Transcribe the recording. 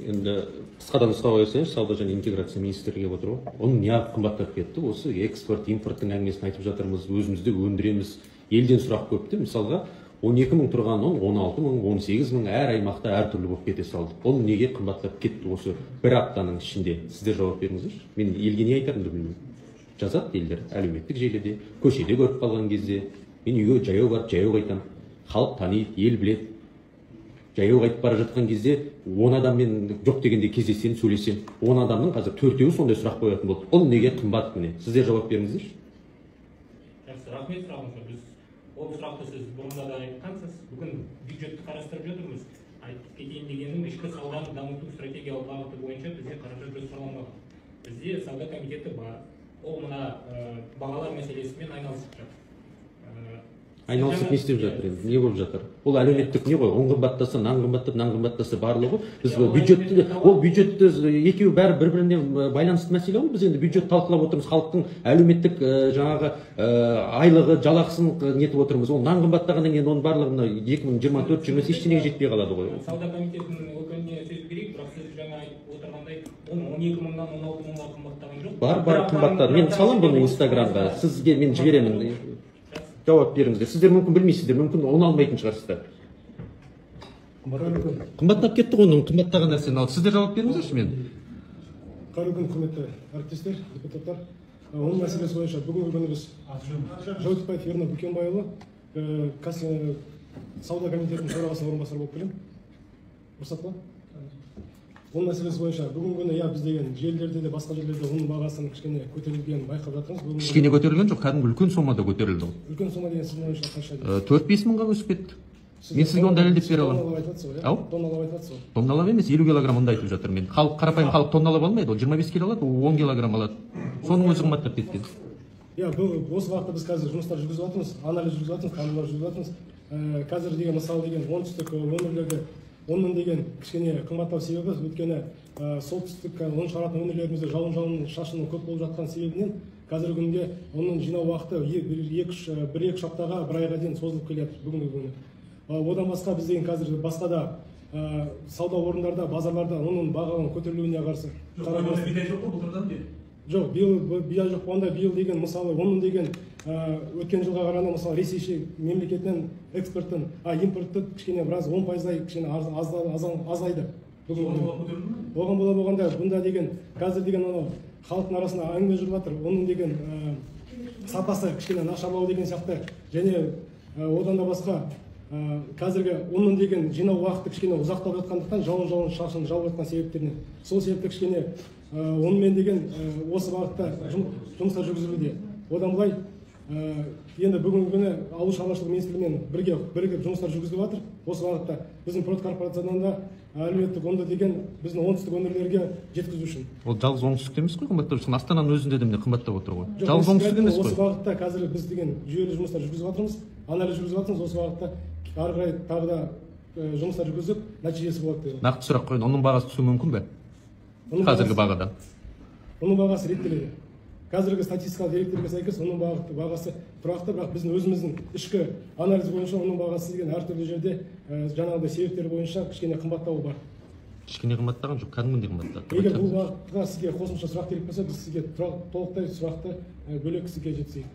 енді қысқадан нұсқауға берсеңіз, сауда және интеграция министрлігі келіп отыр ғой. Оның неғып қымбаттап кетті? Осы экспорт, импорттың әңгімесін айтып жатырмыз, өзімізде өндіреміз. Елден сұрақ көп те, мысалға 12 мың тұрған ұн 16 мың, 18 мың әр аймақта әртүрлі болып кете салды. Ол неге қымбаттап кетті осы бір аптаның ішінде? Сіздер жауап беріңіздерші. Мен елге не айтарымды білмеймін. Жазады елдер әлеуметтік желіде, көшеде көріп қалған кезде. Мен үйге жаяу барып жаяу қайтам. Халық таниды, ел біледі. Жаяу қайтып бара жатқан кезде 10 адаммен жоқ дегенде кездесем, сөйлесем, 10 адамның қазір 4-еуі сондай сұрақ қоятын болды. Ол неге қымбат міне? Сіздер жауап беріңіздерші. Жақсы, рахмет сұрағыңызға. Біз ол сұрақты сіз бұрында да айтқансыз. Бүгін бюджетті қарастырып жатырмыз. Айтып кетейін дегенім, ішкі сауданы дамыту стратегиялық бағыты бойынша бізде қаражат жоспарланбаған. Бізде сауда комитеті бар. Ол мына бағалар мәселесімен айналысып жатыр. Айналысып не істеп жатыр енді? Не болып жатыр? Ол әлеуметтік не ғой? Он қымбаттаса, нан қымбаттаса барлығы. Біз бюджетті, ол бюджетті екеуі бәрі бір-біріне байланысты мәселе ғой. Біз енді бюджет талқылап отырмыз. Халықтың әлеуметтік жаңағы айлығы, жалақысын нетіп отырмыз. Ол нан қымбаттағаннан кейін оның барлығына 2024-25 ештеңеге жетпей қалады ғой. Сауда комитетінің өкіліне сөз берейік, бірақ сіз жаңа айтып отырғандай, оның 12 мыңнан 16 мыңға қымбаттаған жоқ. Бар қымбаттады. Мен салам бұны Инстаграмға. Сізге мен жіберемін. Жауап беріңіздер. Сіздер мүмкін білмейсіздер, мүмкін оны алмайтын шығарсыздар. Қымбаттап кетті ғой оның қымбаттаған нәрсені алып. Сіздер жауап беріңіздерші мен. Қайырлы күн, құрметті әріптестер, депутаттар. Оның мәселесі бойынша бүгінгі күні біз Жаутбаев Ернар Бүкенбайұлы сауда комитетінің төрағасы орынбасары болып келемін. Рұқсат па? Оның мәселесі бойынша бүгінгі күні біз деген жерлерде де басқа жерлерде оның бағасының кішкене көтерілгенін байқап жатырмыз. Кішкене көтерілген жоқ, кәдімгі үлкен сомада көтерілді. Үлкен сома деген сіздің ойыңызша қанша? 4-5 мыңға өсіп кетті. Мен сізге оны дәлелдеп бере аламын. Тонналап айтасыз ғой. Тонналап емес, 50 килограммында айтып жатыр мен. Қарапайым халық тонналап алмайды, ол 25 кило алады, ол 10 килограмм алады. Соның өзі қымбаттап кеткен. Осы уақытта біз қазір жұмыстар жүргізіп жатырмыз, анализ жүргізіп жатырмыз, талдаулар жүргізіп жатырмыз. Қазір деген мысалы деген оңтүстік өңірлерде оның деген кішкене қымбаттау себебі, өйткені солтүстік ұн шығаратын өңірлерімізде жауын-шашынның көп болып жатқан себебінен қазіргі күнде оның жинау уақыты 1-2 аптаға, бір айға дейін созылып келеді бүгінгі күні. Одан басқа біз деген қазір басқа да сауда орындарда, базарларда оның бағаның көтерілуіне қарсы. Жоқ, биыл жоқ болғанда, биыл деген мысалы оның деген өткен жылға қарағанда мысалы Ресей мемлекетінен экспорттың, импортты кішкене біраз 10%-дай кішкене азайды. Оған бола болғанда бұнда деген қазір деген халықтың арасында әңгіме жүріп жатыр. Оның деген сапасы кішкене нашарлау деген сияқты және одан да басқа қазіргі оның деген жинау уақыты кішкене ұзақтап жатқандықтан жауын-шашын жауып жатқан себептерінен. Сол себепті кішкене онымен деген осы бағытта жұмыстар жүргізілуде. Одан былай енді бүгінгі күні ауыл шаруашылығы министрлігімен бірігіп жұмыстар жүргізіліп жатыр. Осы бағытта біздің продкорпорациядан да әлеуметтік онда деген біздің оңтүстік өңірлерге жеткізу үшін. Ол жалғыз оңтүстікте емес қой қымбаттап жатқан, Астананың өзінде де міне қымбаттап отыр ғой. Жалғыз оңтүстік емес қой. Осы бағытта қазір біз деген жүйелі жұмыстар жүргізіп жатырмыз, анализ жүргізіп жатырмыз. Осы бағытта ары қарай тағы да жұмыстар жүргізіп нәтижесі болады деп. Нақты сұрақ қойын, оның бағасы түсуі мүмкін бе? Қазіргі бағада. Оның бағасы реттеледі. Қазіргі статистикалық деректерге сәйкес оның бағасы тұрақты, бірақ біздің өзіміздің ішкі анализ бойынша оның бағасы деген әртүрлі жерде жаңағыдай себептер бойынша кішкене қымбаттауы бар. Кішкене қымбаттаған жоқ, кәдімгідей қымбаттады. Егер бұл бағытқа сізге қосымша сұрақ керек болса, біз сізге толықтай сұрақты бөлек сізге жеткізейік.